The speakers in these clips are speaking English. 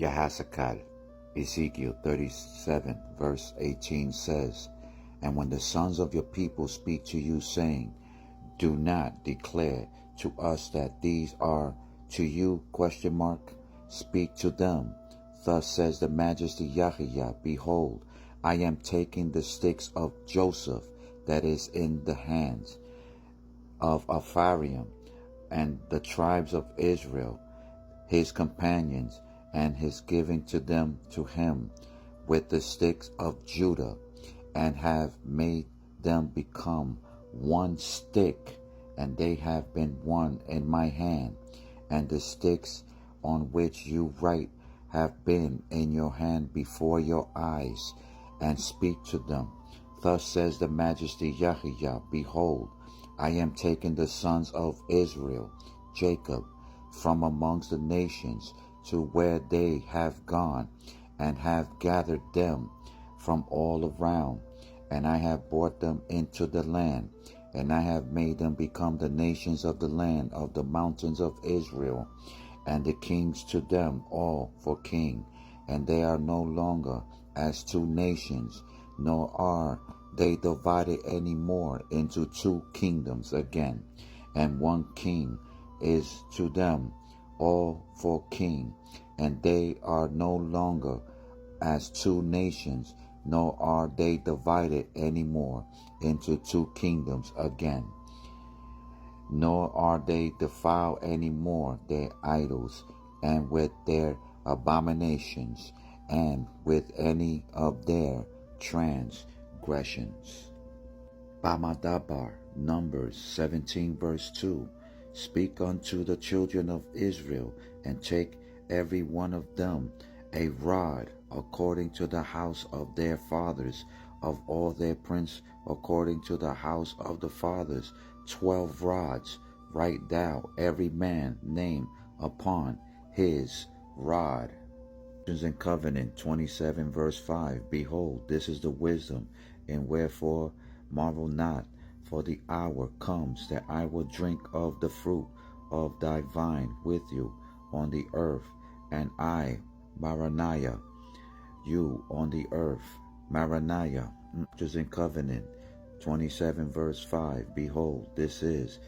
Yahasakal. Ezekiel 37 verse 18 says, "And when the sons of your people speak to you, saying, Do not declare to us that these are to you, ? Speak to them, Thus says the Majesty Yahweh, Behold, I am taking the sticks of Joseph that is in the hands of Ephraim, and the tribes of Israel, his companions, and his giving to them to him with the sticks of Judah, and have made them become one stick, and they have been one in my hand, and the sticks on which you write have been in your hand before your eyes, and speak to them. Thus says the Majesty Yahweh, Behold, I am taking the sons of Israel, Jacob, from amongst the nations to where they have gone, and have gathered them from all around, and I have brought them into the land, and I have made them become the nations of the land of the mountains of Israel, and the kings to them all for king. And they are no longer as two nations, nor are they divided any more into two kingdoms again, and one king is to them all for king. And they are no longer as two nations, nor are they divided any more into two kingdoms again. Nor are they defiled any more their idols, and with their abominations, and with any of their transgressions. Bamadabar, Numbers 17 verse 2. Speak unto the children of Israel, and take every one of them a rod according to the house of their fathers, of all their prince according to the house of the fathers, 12 rods. Write thou every man name upon his rod. And Covenant 27 verse 5. Behold, this is the wisdom, and wherefore marvel not, for the hour comes that I will drink of the fruit of thy vine with you on the earth, and I, Maraniah, you on the earth. Maraniah, and Covenant 27 verse 5. Behold, this is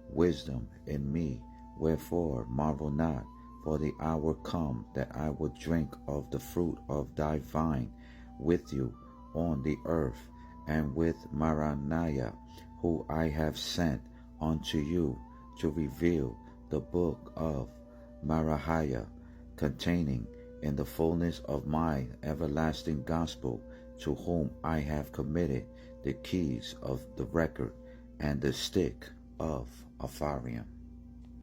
wisdom in me, wherefore marvel not, for the hour come that I will drink of the fruit of thy vine with you on the earth, and with Maraniah, who I have sent unto you to reveal the book of Marahiah, containing in the fullness of my everlasting gospel, to whom I have committed the keys of the record and the stick of Ephraim.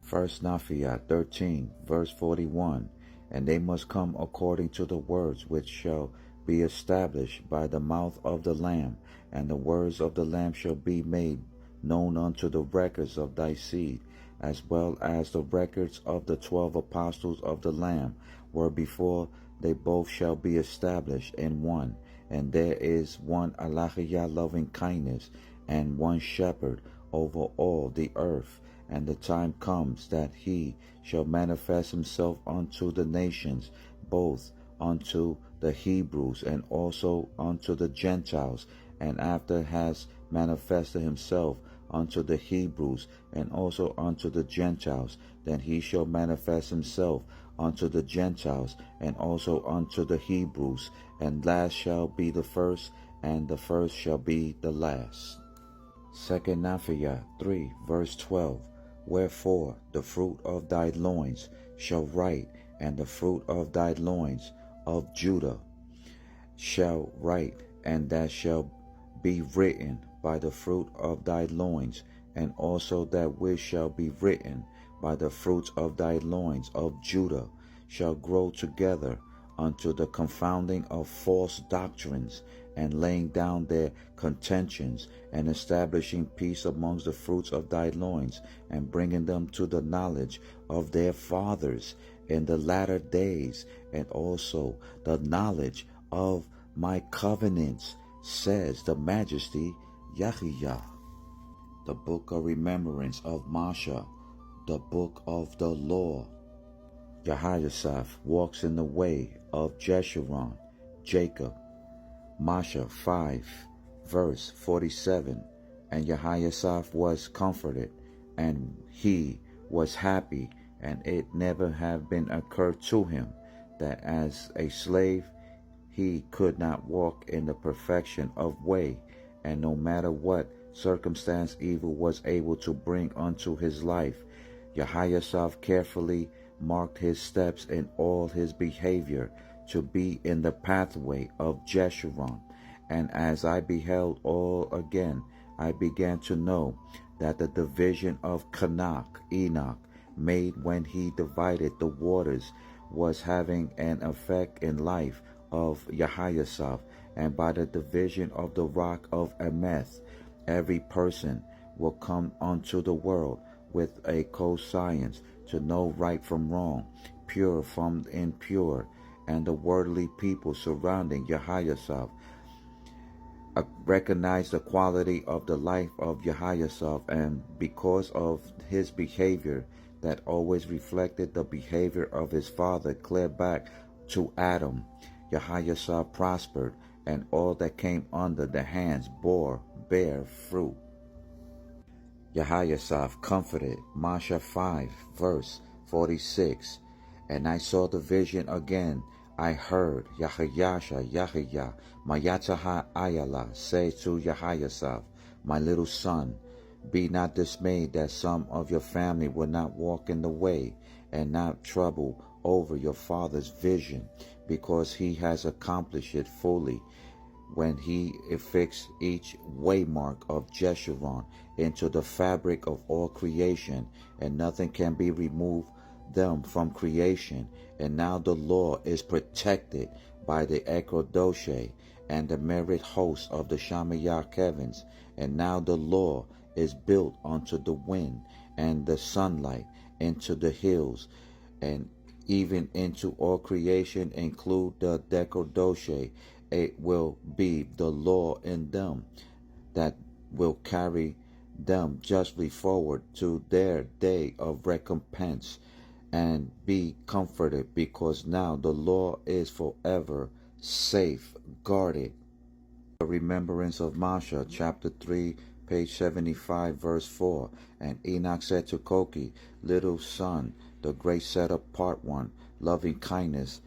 1 Nephi 13 verse 41. And they must come according to the words which shall be established by the mouth of the Lamb, and the words of the Lamb shall be made known unto the records of thy seed, as well as the records of the 12 apostles of the Lamb were before. They both shall be established in one. And there is one Alahiyah loving kindness, and one shepherd over all the earth. And the time comes that he shall manifest himself unto the nations, both unto the Hebrews and also unto the Gentiles. And after has manifested himself unto the Hebrews and also unto the Gentiles, then he shall manifest himself unto the Gentiles and also unto the Hebrews. And last shall be the first, and the first shall be the last. 2 Nephi 3 verse 12. Wherefore the fruit of thy loins shall write, and the fruit of thy loins of Judah shall write, and that shall be written by the fruit of thy loins, and also that which shall be written by the fruits of thy loins of Judah shall grow together unto the confounding of false doctrines, and laying down their contentions, and establishing peace amongst the fruits of thy loins, and bringing them to the knowledge of their fathers in the latter days, and also the knowledge of my covenants, says the Majesty Yahweh. The Book of Remembrance of Masha, the Book of the Law. Jehoshaphat walks in the way of Jeshurun, Jacob. Masha 5, verse 47. And Jehoshaphat was comforted, and he was happy, and it never have been occurred to him that as a slave he could not walk in the perfection of way, and no matter what circumstance evil was able to bring unto his life, Jehoshaphat carefully marked his steps in all his behavior to be in the pathway of Jeshurun. And as I beheld all again, I began to know that the division of Enoch made when he divided the waters was having an effect in life of Jehoshaphat, and by the division of the rock of Ameth, every person will come unto the world with a conscience to know right from wrong, pure from impure, and the worldly people surrounding Jehoshaphat recognized the quality of the life of Jehoshaphat, and because of his behavior that always reflected the behavior of his father clear back to Adam, Jehoshaphat prospered, and all that came under the hands bear fruit. Jehoshaphat comforted. Masha 5, verse 46. And I saw the vision again. I heard Yahya, Mayataha Ayala, say to Jehoshaphat, my little son, be not dismayed that some of your family will not walk in the way, and not trouble over your father's vision, because he has accomplished it fully, when he affixed each waymark of Jeshurun into the fabric of all creation, and nothing can be removed them from creation. And now the law is protected by the Ekodoshe and the merit host of the Shamayah heavens. And now the law is built onto the wind and the sunlight, into the hills, and even into all creation, include the Dekodoshe. It will be the law in them that will carry them justly forward to their day of recompense, and be comforted, because now the law is forever safeguarded. The remembrance of Masha, chapter 3, page 75, verse 4. And Enoch said to Koki, little son, the great set apart one, loving kindness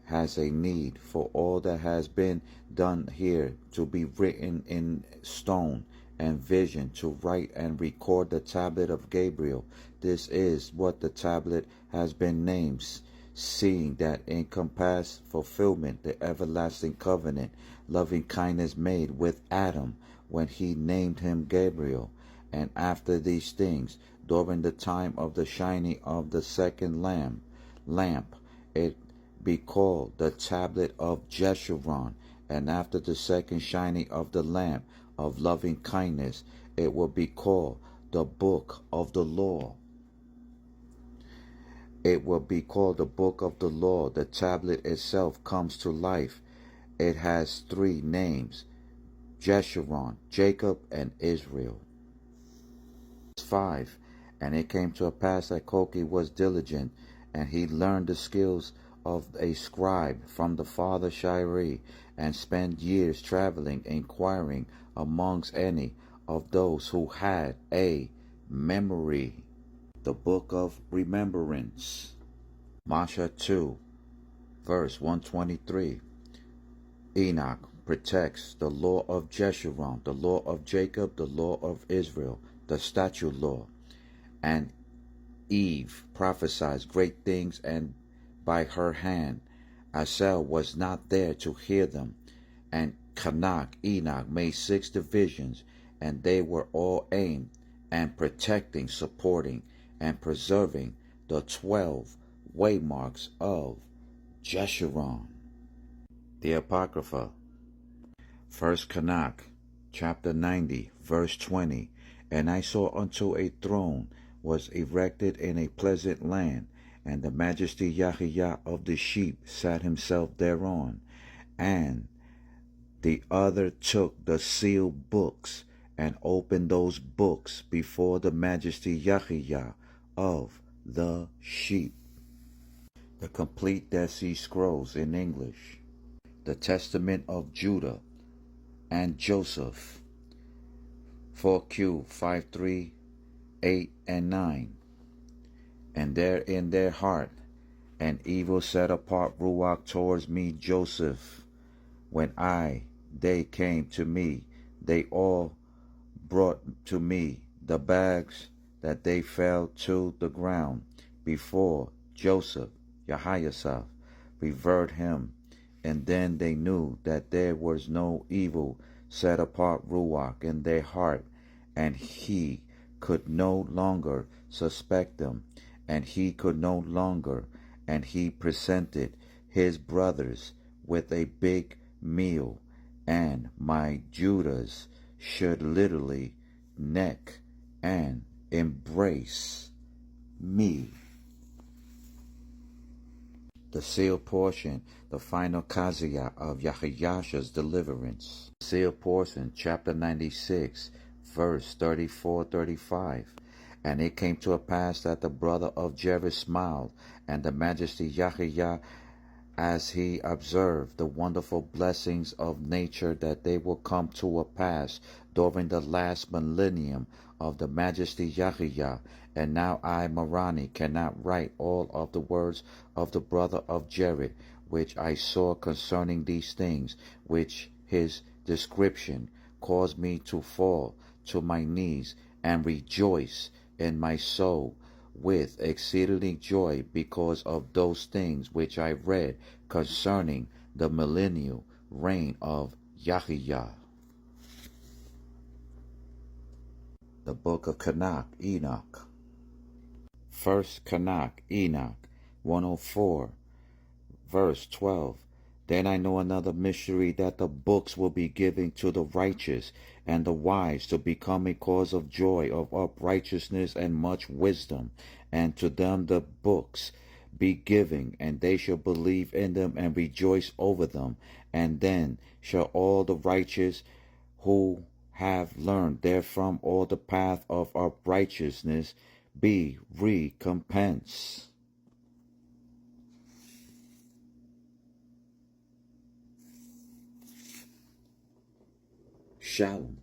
has a need for all that has been done here to be written in stone, and vision to write and record the tablet of Gabriel. This is what the tablet has been named, seeing that encompass fulfillment the everlasting covenant, loving kindness made with Adam when he named him Gabriel. And after these things, during the time of the shining of the second lamp, it be called the tablet of Jeshurun. And after the second shining of the lamp of loving kindness, it will be called the book of the law. It will be called the book of the law. The tablet itself comes to life. It has three names: Jeshurun, Jacob, and Israel. 5. And it came to pass that Koki was diligent, and he learned the skills of a scribe from the father Shiri, and spent years traveling, inquiring amongst any of those who had a memory. The book of remembrance. Masha 2, verse 123. Enoch protects the law of Jeshurun, the law of Jacob, the law of Israel, the statute law. And Eve prophesies great things, and by her hand Asel was not there to hear them. And Enoch made 6 divisions, and they were all aimed and protecting, supporting, and preserving the 12 waymarks of Jeshurun. The Apocrypha. 1 Enoch, chapter 90, verse 20. And I saw unto a throne was erected in a pleasant land, and the majesty Yahweh of the sheep sat himself thereon. And the other took the sealed books, and opened those books before the majesty Yahweh of the sheep. The complete Dead Sea Scrolls in English, the Testament of Judah and Joseph, 4Q 538 and 9. And there in their heart an evil set apart ruach towards me, Joseph. When they came to me, they all brought to me the bags that they fell to the ground before Joseph, Yahyasaph, revered him. And then they knew that there was no evil set apart ruach in their heart, and he could no longer suspect them, and he could no longer, and he presented his brothers with a big meal, and my Judas should literally neck and embrace me. The sealed portion, the final kazia of Yahayasha's deliverance. Sealed portion, chapter 96, verse 34-35. And it came to pass that the brother of Jared smiled, and the majesty Yahya, as he observed the wonderful blessings of nature, that they will come to a pass during the last millennium of the majesty Yahya. And now I, Marani, cannot write all of the words of the brother of Jared, which I saw concerning these things, which his description caused me to fall to my knees and rejoice in my soul with exceeding joy because of those things which I read concerning the millennial reign of Yahya. The Book of Tanakh, Enoch. First Tanakh, Enoch 104, verse 12. Then I know another mystery, that the books will be given to the righteous and the wise to become a cause of joy, of uprightness and much wisdom. And to them the books be given, and they shall believe in them and rejoice over them. And then shall all the righteous who have learned therefrom all the path of uprightness be recompensed. Shalom.